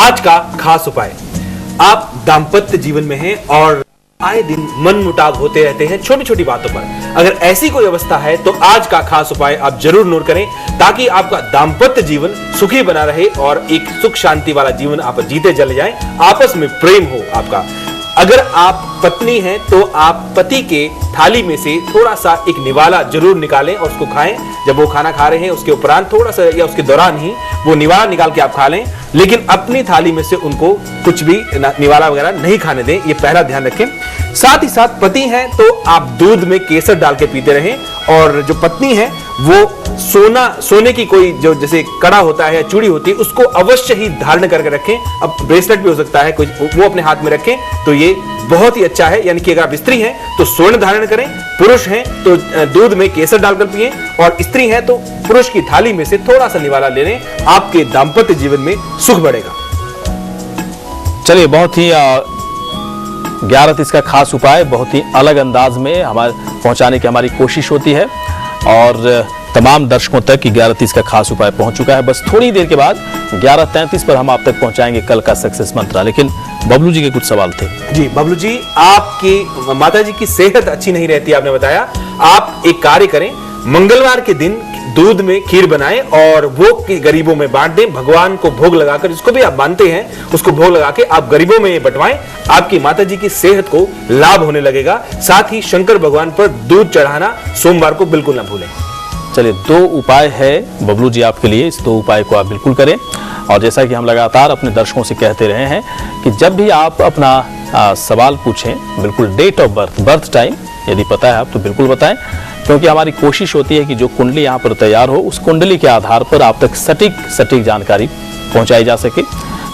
आज का खास उपाय। आप दाम्पत्य जीवन में हैं और आए दिन मन मुटाव होते रहते हैं छोटी छोटी बातों पर। अगर ऐसी कोई अवस्था है तो आज का खास उपाय आप जरूर नोट करें, ताकि आपका दाम्पत्य जीवन सुखी बना रहे और एक सुख शांति वाला जीवन आप जीते चले जाएं, आपस में प्रेम हो आपका। अगर आप पत्नी हैं तो आप पति के थाली में से थोड़ा सा एक निवाला जरूर निकालें और उसको खाएं। जब वो खाना खा रहे हैं उसके उपरांत थोड़ा सा या उसके दौरान ही वो निवाला निकाल के आप खा लें, लेकिन अपनी थाली में से उनको कुछ भी निवाला वगैरह नहीं खाने दें, ये पहला ध्यान रखें। साथ ही साथ पति हैं तो आप दूध में केसर डाल के पीते रहें, और जो पत्नी है वो सोने की कोई जो जैसे कड़ा होता है या चूड़ी होती है उसको अवश्य ही धारण करके रखें। अब ब्रेसलेट भी हो सकता है कोई, वो अपने हाथ में रखें तो ये बहुत ही अच्छा है। यानी कि अगर आप स्त्री हैं तो स्वर्ण धारण करें, पुरुष हैं तो दूध में केसर डालकर पिएं, और स्त्री हैं तो पुरुष की थाली में से थोड़ा सा निवाला ले लें। आपके दाम्पत्य जीवन में सुख बढ़ेगा। चलिए, बहुत ही 11 का खास उपाय बहुत ही अलग अंदाज में हमारे पहुंचाने की हमारी कोशिश होती है, और तमाम दर्शकों तक 11 का खास उपाय पहुंच चुका है। बस थोड़ी देर के बाद 11:33 पर हम आप तक पहुंचाएंगे कल का सक्सेस मंत्र। लेकिन बबलू जी के कुछ सवाल थे। जी बबलू जी, आपकी माता जी की सेहत अच्छी नहीं रहती, आपने बताया। आप एक कार्य करें, मंगलवार के दिन दूध में खीर बनाएं और वो गरीबों में बांट दें। भगवान को भोग लगाकर, जिसको भी आप मानते हैं उसको भोग लगा के आप गरीबों में बंटवाएं। आपकी माता जी की सेहत को लाभ होने लगेगा। साथ ही शंकर भगवान पर दूध चढ़ाना सोमवार को बिल्कुल ना भूलें। चलिए, 2 उपाय है बबलू जी आपके लिए, इस 2 उपाय को आप बिल्कुल करें। और जैसा कि हम लगातार अपने दर्शकों से कहते रहे हैं कि जब भी आप अपना सवाल पूछें, बिल्कुल डेट ऑफ बर्थ टाइम यदि पता है आप तो बिल्कुल बताएं, क्योंकि हमारी कोशिश होती है कि जो कुंडली यहाँ पर तैयार हो उस कुंडली के आधार पर आप तक सटीक जानकारी पहुंचाई जा सके।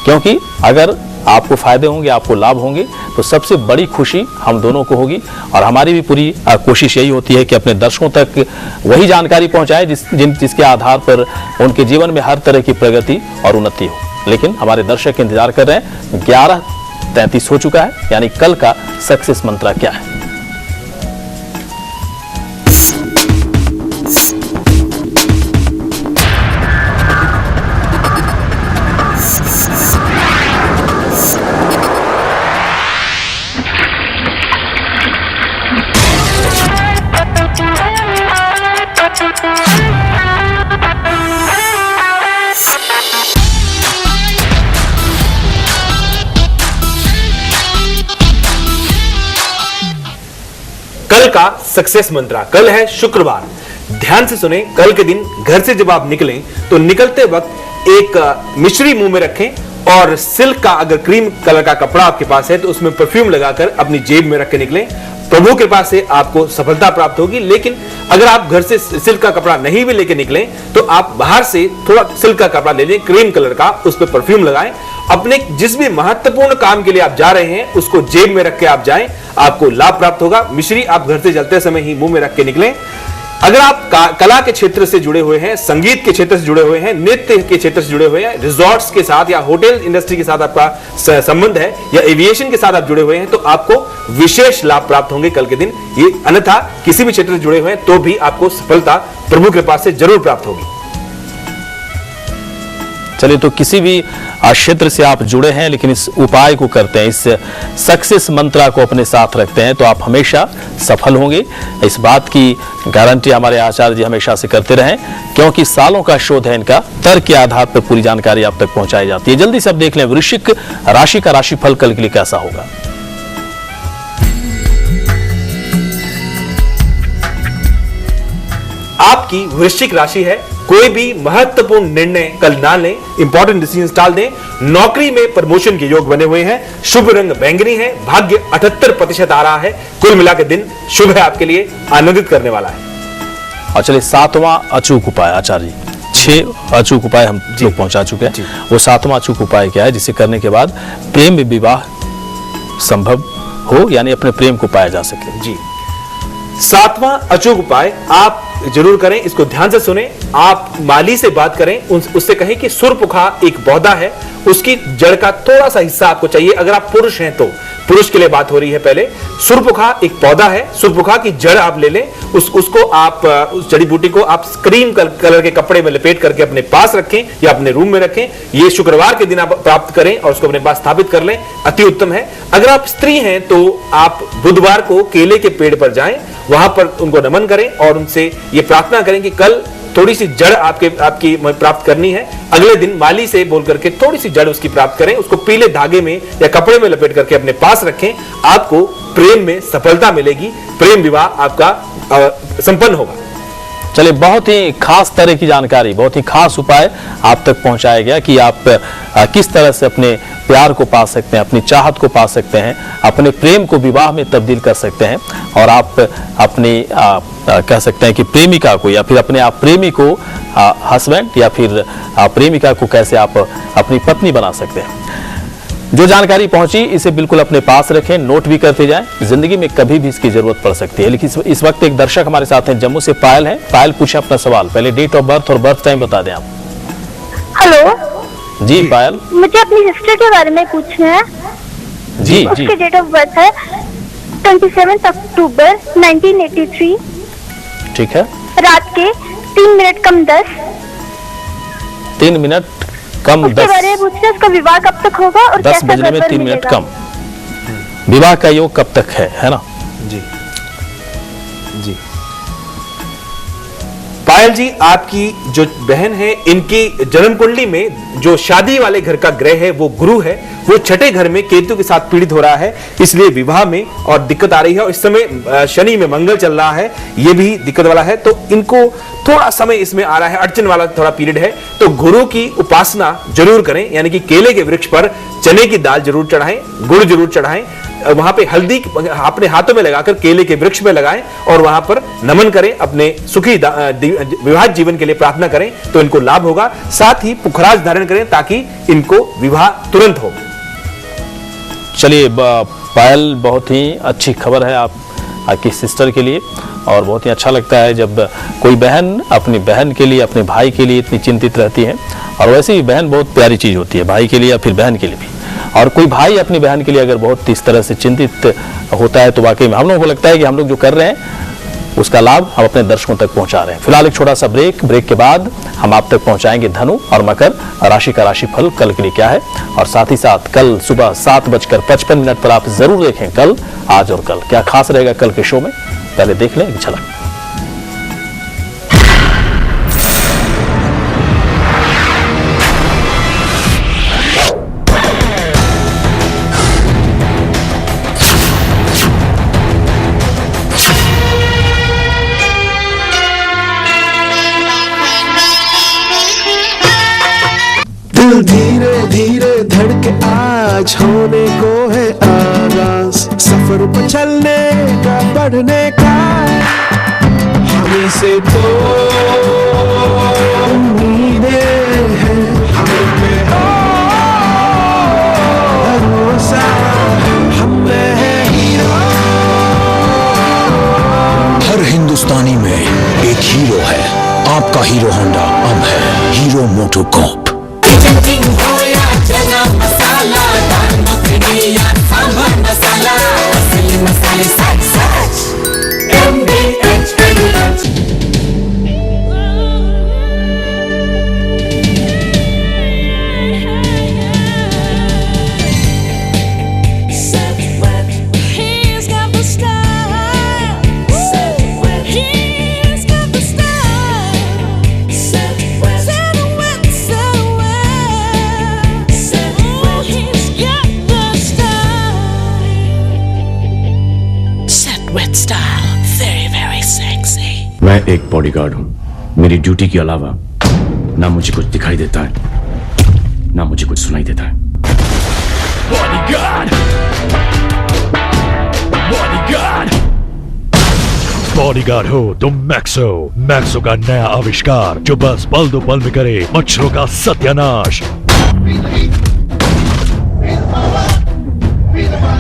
क्योंकि अगर आपको फायदे होंगे, आपको लाभ होंगे, तो सबसे बड़ी खुशी हम दोनों को होगी। और हमारी भी पूरी कोशिश यही होती है कि अपने दर्शकों तक वही जानकारी पहुंचाए जिसके आधार पर उनके जीवन में हर तरह की प्रगति और उन्नति हो। लेकिन हमारे दर्शक इंतजार कर रहे हैं, 11:33 हो चुका है, यानी कल का सक्सेस मंत्र क्या है। कल का सक्सेस मंत्र। कल है शुक्रवार, ध्यान से सुने। कल के दिन घर से जब आप निकलें तो निकलते वक्त एक मिश्री मुंह में रखें, और सिल्क का अगर क्रीम कलर का कपड़ा आपके पास है तो उसमें परफ्यूम लगाकर अपनी जेब में रख के निकलें। प्रभु के पास से आपको सफलता प्राप्त होगी। लेकिन अगर आप घर से सिल्क का कपड़ा नहीं भी लेके निकलें तो आप बाहर से थोड़ा सिल्क का कपड़ा ले लें, क्रीम कलर का, उस पर परफ्यूम लगाएं। अपने जिस भी महत्वपूर्ण काम के लिए आप जा रहे हैं उसको जेब में रख के आप जाएं, आपको लाभ प्राप्त होगा। मिश्री आप घर से चलते समय ही मुंह में रख के निकलें। अगर आप कला के क्षेत्र से जुड़े हुए हैं, संगीत के क्षेत्र से जुड़े हुए हैं, नृत्य के क्षेत्र से जुड़े हुए हैं, रिजॉर्ट्स के साथ या होटल इंडस्ट्री के साथ आपका संबंध है, या एविएशन के साथ आप जुड़े हुए हैं, तो आपको विशेष लाभ प्राप्त होंगे कल के दिन। ये अन्यथा किसी भी क्षेत्र से जुड़े हुए हैं तो भी आपको सफलता प्रभु कृपा से जरूर प्राप्त होगी। चलिए, तो किसी भी क्षेत्र से आप जुड़े हैं लेकिन इस उपाय को करते हैं, इस सक्सेस मंत्र को अपने साथ रखते हैं, तो आप हमेशा सफल होंगे। इस बात की गारंटी हमारे आचार्य जी हमेशा से करते रहे, क्योंकि सालों का शोध है इनका। तर्क के आधार पर पूरी जानकारी आप तक पहुंचाई जाती है। जल्दी से अब देख लें वृश्चिक राशि का राशिफल कल के लिए कैसा होगा। आपकी वृश्चिक राशि है, कोई भी महत्वपूर्ण निर्णय कल ना लें, इंपॉर्टेंट डिसीजन टाल दें। नौकरी में प्रमोशन के योग बने हुए हैं। शुभ रंग बैंगनी है। भाग्य 78% आ रहा है। कुल मिला के दिन शुभ है, आपके लिए आनंदित करने वाला है। और चलिए, 7वां अचूक उपाय आचार्य जी, 6 अचूक उपाय हम लोग पहुंचा चुके हैं। वो 7वां अचूक उपाय क्या है जिसे करने के बाद प्रेम विवाह संभव हो, यानी अपने प्रेम को पाया जा सके। जी, 7वां अचूक उपाय आप जरूर करें, इसको ध्यान से सुने। आप माली से बात करें, उससे कहें कि सुरपुखा एक पौधा है, उसकी जड़ का थोड़ा सा हिस्सा आपको चाहिए। अगर आप पुरुष हैं तो पुरुष के लिए बात हो रही है। पहले सुरपुखा एक पौधा है, सुरपुखा की जड़ आप ले लें, उसको आप उस जड़ी बूटी को आप क्रीम कलर के कपड़े में लपेट करके अपने पास रखें या अपने रूम में रखें। ये शुक्रवार के दिन आप प्राप्त करें और उसको अपने पास स्थापित कर लें, अति उत्तम है। अगर आप स्त्री हैं तो आप बुधवार को केले के पेड़ पर जाएं, वहां पर उनको नमन करें और उनसे ये प्रार्थना करें कि कल थोड़ी सी जड़ आपकी प्राप्त करनी है। अगले दिन माली से बोल करके थोड़ी सी जड़ उसकी प्राप्त करें, उसको पीले धागे में या कपड़े में लपेट करके अपने पास रखें। आपको प्रेम में सफलता मिलेगी, प्रेम विवाह आपका संपन्न होगा। चलिए, बहुत ही खास तरह की जानकारी, बहुत ही खास उपाय आप तक पहुंचाया गया कि आप किस तरह से अपने प्यार को पा सकते हैं, अपनी चाहत को पा सकते हैं, अपने प्रेम को विवाह में तब्दील कर सकते हैं और आप अपनी कह सकते हैं कि प्रेमिका को या फिर अपने आप प्रेमी को हस्बैंड या फिर प्रेमिका को कैसे आप अपनी पत्नी बना सकते हैं। जो जानकारी पहुंची इसे बिल्कुल अपने पास रखें, नोट भी करते जाएं। जिंदगी में कभी भी इसकी जरूरत पड़ सकती है। लेकिन इस वक्त एक दर्शक हमारे साथ हैं, जम्मू से पायल हैं। पायल, पूछे अपना सवाल। पहले डेट ऑफ बर्थ और बर्थ टाइम बता दें आप। हेलो जी पायल। मुझे अपनी सिस्टर के बारे में पूछना है। जी उसके जी डेट ऑफ बर्थ है 27 अक्टूबर 1983, ठीक है। रात के 3 मिनट कम 10। 3 मिनट कम उसके 10 बारे में पूछना है, उसका विवाह कब तक होगा और 10 कैसा बजने में घर 3 मिनट मिलेगा? कम। विवाह का योग कब तक है ना? जी जी पायल जी, आपकी जो बहन है, इनकी जन्म कुंडली में जो शादी वाले घर का ग्रह है वो गुरु है, वो छठे घर में केतु के साथ पीड़ित हो रहा है, इसलिए विवाह में और दिक्कत आ रही है। और इस समय शनि में मंगल चल रहा है, ये भी दिक्कत वाला है, तो इनको थोड़ा समय इसमें आ रहा है, अड़चन वाला थोड़ा पीरियड है। तो गुरु की उपासना जरूर करें, यानी कि केले के वृक्ष पर चने की दाल जरूर चढ़ाएं, गुड़ जरूर चढ़ाएं, वहां पे हल्दी अपने हाथों में लगाकर केले के वृक्ष में लगाएं और वहां पर नमन करें, अपने सुखी विवाह जीवन के लिए प्रार्थना करें तो इनको लाभ होगा। साथ ही पुखराज धारण करें ताकि इनको विवाह तुरंत हो। चलिए पायल, बहुत ही अच्छी खबर है आपकी सिस्टर के लिए और बहुत ही अच्छा लगता है जब कोई बहन अपनी बहन के लिए, अपने भाई के लिए इतनी चिंतित रहती है। और वैसे ही बहन बहुत प्यारी चीज होती है, भाई के लिए या फिर बहन के लिए भी। और कोई भाई अपनी बहन के लिए अगर बहुत इस तरह से चिंतित होता है तो वाकई में हम लोगों को लगता है कि हम लोग जो कर रहे हैं उसका लाभ हम अपने दर्शकों तक पहुंचा रहे हैं। फिलहाल एक छोटा सा ब्रेक के बाद हम आप तक पहुंचाएंगे धनु और मकर राशि का राशिफल कल के लिए क्या है, और साथ ही साथ कल सुबह 7:55 पर आप जरूर देखें कल, आज और कल क्या खास रहेगा कल के शो में। पहले देख लें एक झलक। दिल धीरे धीरे धड़के आज होने को है आगाज, सफर पर चलने का, बढ़ने का हमें से तो उम्मीदें हैं, हमें पे भरोसा, हमें है हीरो। हर हिंदुस्तानी में एक हीरो है, आपका हीरो होंडा अब है हीरो मोटोकॉर्प। चना मसाला, दाल मखनी या सांभर मसाला, असली मसाले सच सच MDH। मैं एक बॉडीगार्ड हूँ। मेरी ड्यूटी के अलावा ना मुझे कुछ दिखाई देता है ना मुझे कुछ सुनाई देता है। बॉडीगार्ड, बॉडीगार्ड, बॉडीगार्ड हो तो मैक्सो का नया आविष्कार जो बस पल दो पल में करे मच्छरों का सत्यानाश।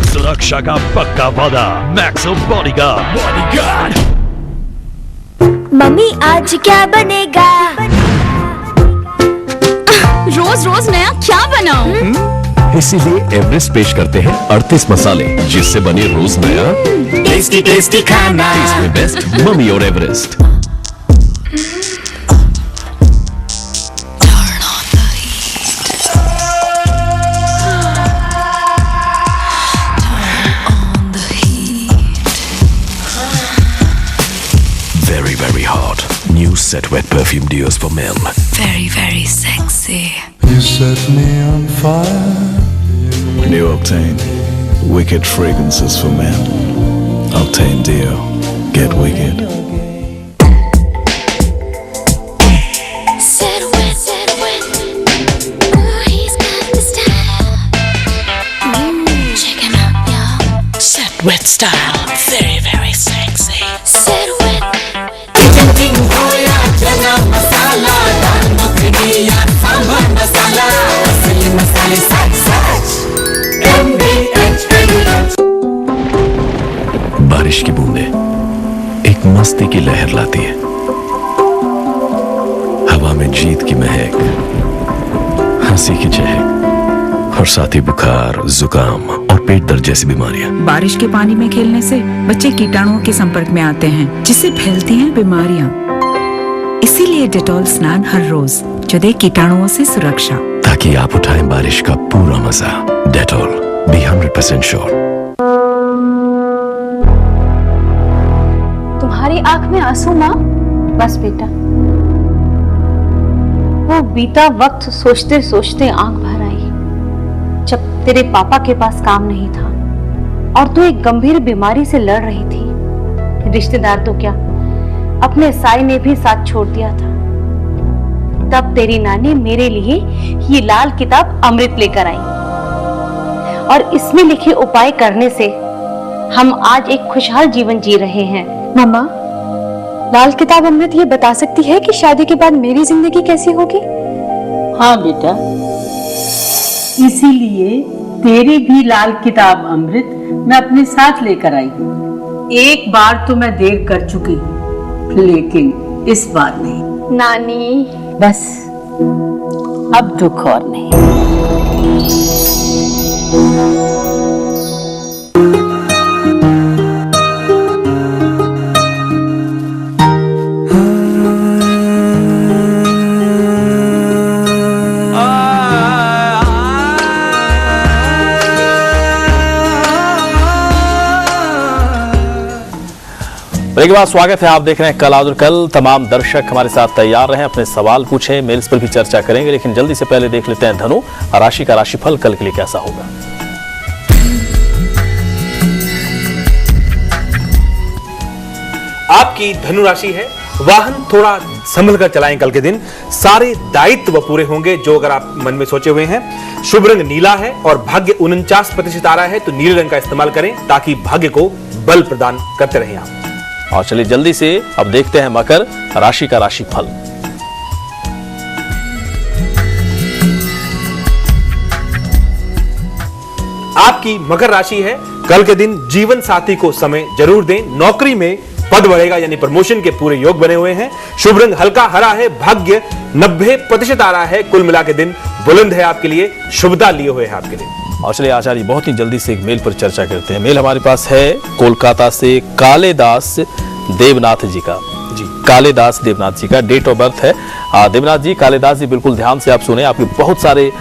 सुरक्षा का पक्का वादा, मैक्सो बॉडीगार्ड। बॉडीगार्ड। मम्मी आज क्या बनेगा? रोज रोज नया क्या बनाऊं? इसीलिए एवरेस्ट पेश करते हैं 38 मसाले, जिससे बने रोज नया टेस्टी टेस्टी खाना। टेस्ट में बेस्ट मम्मी और Everest. Very, very hot. New Set Wet Perfume Deos for Men. Very, very sexy. You set me on fire. New Octane. Wicked fragrances for men. Octane Deo. Get wicked. Said when. Ooh, he's got the style. Check him out, y'all. Set wet style. Very, very sexy. Said when. King होया चना मसाला, दाल मखनी या सांभर मसाला, असली मसाले सच सच। MDH। बारिश की बूंदें एक मस्ती की लहर लाती है। हवा में जीत की महक, हंसी की चहक और साथ ही बुखार, जुकाम और पेट दर्द जैसी बीमारियां। बारिश के पानी में खेलने से बच्चे कीटाणुओं के संपर्क में आते हैं, जिससे फैलती हैं बीमारियां। इसीलिए डेटॉल स्नान हर रोज, जो दे कीटाणुओं से सुरक्षा। ताकि आप उठाएं बारिश का पूरा मजा। Dettol, be 100% sure. तुम्हारी आंख में आंसू माँ? बस बेटा, वो बीता वक्त सोचते सोचते आंख भर आई, जब तेरे पापा के पास काम नहीं था और तू एक गंभीर बीमारी से लड़ रही थी। रिश्तेदार तो क्या, अपने साई ने भी साथ छोड़ दिया था। तब तेरी नानी मेरे लिए ये लाल किताब अमृत लेकर आई और इसमें लिखे उपाय करने से हम आज एक खुशहाल जीवन जी रहे हैं। मम्मा, लाल किताब अमृत ये बता सकती है कि शादी के बाद मेरी जिंदगी कैसी होगी? हाँ बेटा, इसीलिए तेरी भी लाल किताब अमृत मैं अपने साथ लेकर आई हूँ। एक बार तो मैं देर कर चुकी हूँ, लेकिन इस बार नहीं। नानी, बस अब दुख और नहीं। एक बार स्वागत है, आप देख रहे हैं कल आज और कल। तमाम दर्शक हमारे साथ तैयार रहे, अपने सवाल पूछें, मेल्स पर भी चर्चा करेंगे, लेकिन जल्दी से पहले देख लेते हैं धनु राशि का राशिफल कल के लिए कैसा होगा। आपकी धनु राशि है, वाहन थोड़ा संभल कर चलाएं कल के दिन। सारे दायित्व पूरे होंगे जो अगर आप मन में सोचे हुए हैं। शुभ रंग नीला है और भाग्य 49% आ रहा है, तो नीले रंग का इस्तेमाल करें ताकि भाग्य को बल प्रदान करते रहें आप। और चलिए जल्दी से अब देखते हैं मकर राशि का राशिफल। आपकी मकर राशि है, कल के दिन जीवन साथी को समय जरूर दें। नौकरी में पद बढ़ेगा, यानी प्रमोशन के पूरे योग बने हुए हैं। शुभ रंग हल्का हरा है, भाग्य 90% आ रहा है। कुल मिला के दिन बुलंद है आपके लिए, शुभता लिए हुए है आपके लिए। और चलिए आचार्य, बहुत ही जल्दी से एक मेल पर चर्चा करते हैं। मेल हमारे पास है कोलकाता से कालेदास देवनाथ जी का। जी, कालेदास देवनाथ जी का डेट ऑफ बर्थ है। देवनाथ जी, कालेदास जी, बिल्कुल ध्यान से आप सुने, आपके बहुत सारे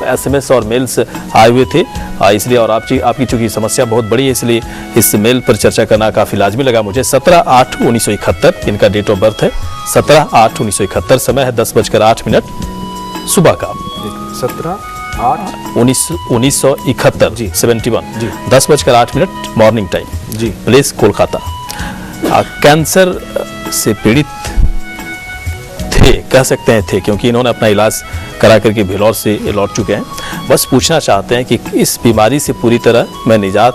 SMS और मेल्स आए हुए थे, इसलिए और आपकी चूंकि समस्या बहुत बड़ी है, इसलिए इस मेल पर चर्चा करना काफी लाजमी लगा मुझे। 17/8/1971 इनका डेट ऑफ बर्थ है। 17/8/1971, समय है 10:08 सुबह का। 17/8/1971 जी 71 जी 10:08 मॉर्निंग टाइम जी, प्लेस कोलकाता। कैंसर से पीड़ित थे, कह सकते हैं थे, क्योंकि इन्होंने अपना इलाज करा करके भिलौर से लौट चुके हैं। बस पूछना चाहते हैं कि इस बीमारी से पूरी तरह मैं निजात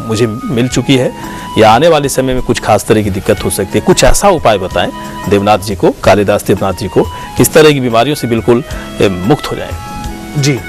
मुझे मिल चुकी है या आने वाले समय में कुछ खास तरह की दिक्कत हो सकती है। कुछ ऐसा उपाय बताएं देवनाथ जी को, कालिदास देवनाथ जी को, किस तरह की बीमारियों से बिल्कुल मुक्त हो जाए। जी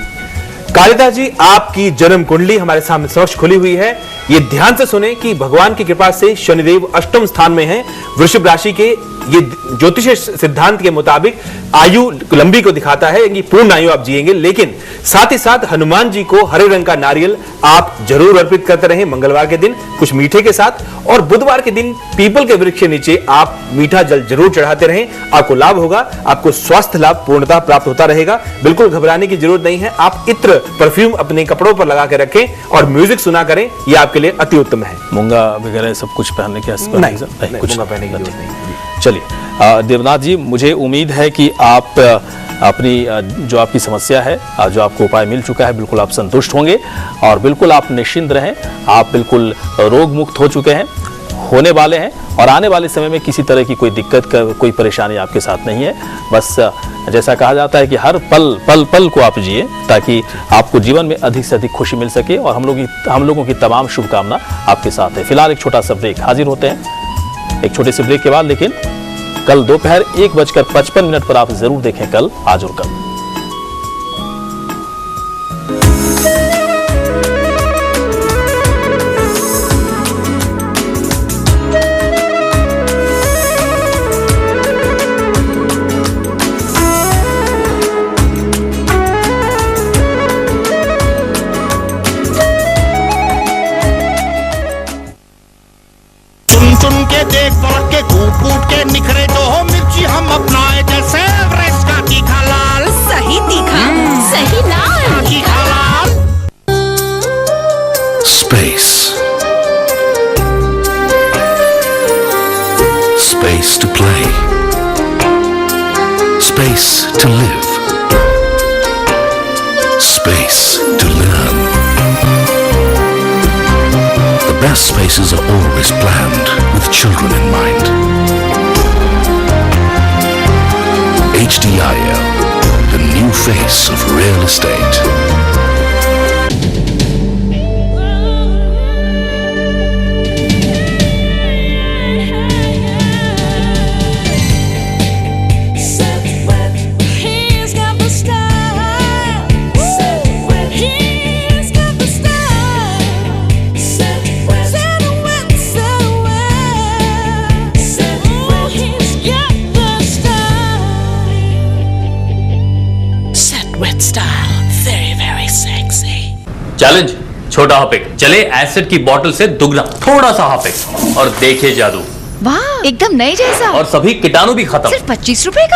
कालिदास जी, आपकी जन्म कुंडली हमारे सामने समक्ष खुली हुई है। ये ध्यान से सुने कि भगवान की कृपा से शनिदेव अष्टम स्थान में हैं, वृषभ राशि के ये ज्योतिष सिद्धांत के मुताबिक आयु लंबी को दिखाता है कि पूर्ण आयु आप जिएंगे। लेकिन साथ ही साथ हनुमान जी को हरे रंग का नारियल आप जरूर अर्पित करते रहें मंगलवार के दिन कुछ मीठे के साथ, और बुधवार के दिन पीपल के वृक्ष के नीचे आप मीठा जल जरूर चढ़ाते रहें। आपको लाभ होगा, आपको स्वास्थ्य लाभ पूर्णतः प्राप्त होता रहेगा। बिल्कुल घबराने की जरूरत नहीं है। आप इत्र परफ्यूम अपने कपड़ों पर लगा के रखें और म्यूजिक सुना करें, यह आपके लिए अति उत्तम है। मूंगा वगैरह सब कुछ पहनने की नहीं, कुछ मूंगा पहनने की जरूरत नहीं। चलिए देवनाथ जी, मुझे उम्मीद है कि आप अपनी जो आपकी समस्या है, जो आपको उपाय मिल चुका है, बिल्कुल आप संतुष्ट होंगे और बिल्कुल आप निश्चिंत रहें। आप बिल्कुल रोग मुक्त हो चुके हैं, होने वाले हैं, और आने वाले समय में किसी तरह की कोई दिक्कत कोई परेशानी आपके साथ नहीं है। बस जैसा कहा जाता है कि हर पल को आप जिए ताकि आपको जीवन में अधिक से अधिक खुशी मिल सके, और हम लोगों की तमाम शुभकामना आपके साथ है। फिलहाल एक छोटा सा ब्रेक, हाजिर होते हैं एक छोटे से ब्रेक के बाद। लेकिन कल दोपहर 1:55 पर आप जरूर देखें कल, आज और कल। सुन के देख परख के कूट कूट के निखरे जो हो मिर्ची हम अपनाए जैसे एवरेस्ट का तीखा लाल। सही तीखा, सही लाल। तीखा लाल। Space. Space to play. Space to live. Space to learn. The best spaces are always planned with children in mind. HDIL, the new face of real estate. With style, very very sexy. Challenge, छोटा हॉपिक चले acid की बोतल से दुगना थोड़ा सा हॉपिक और देखिए जादू। वाह, एकदम नए जैसा। और सभी कीटाणु भी खत्म। सिर्फ 25 रुपए का।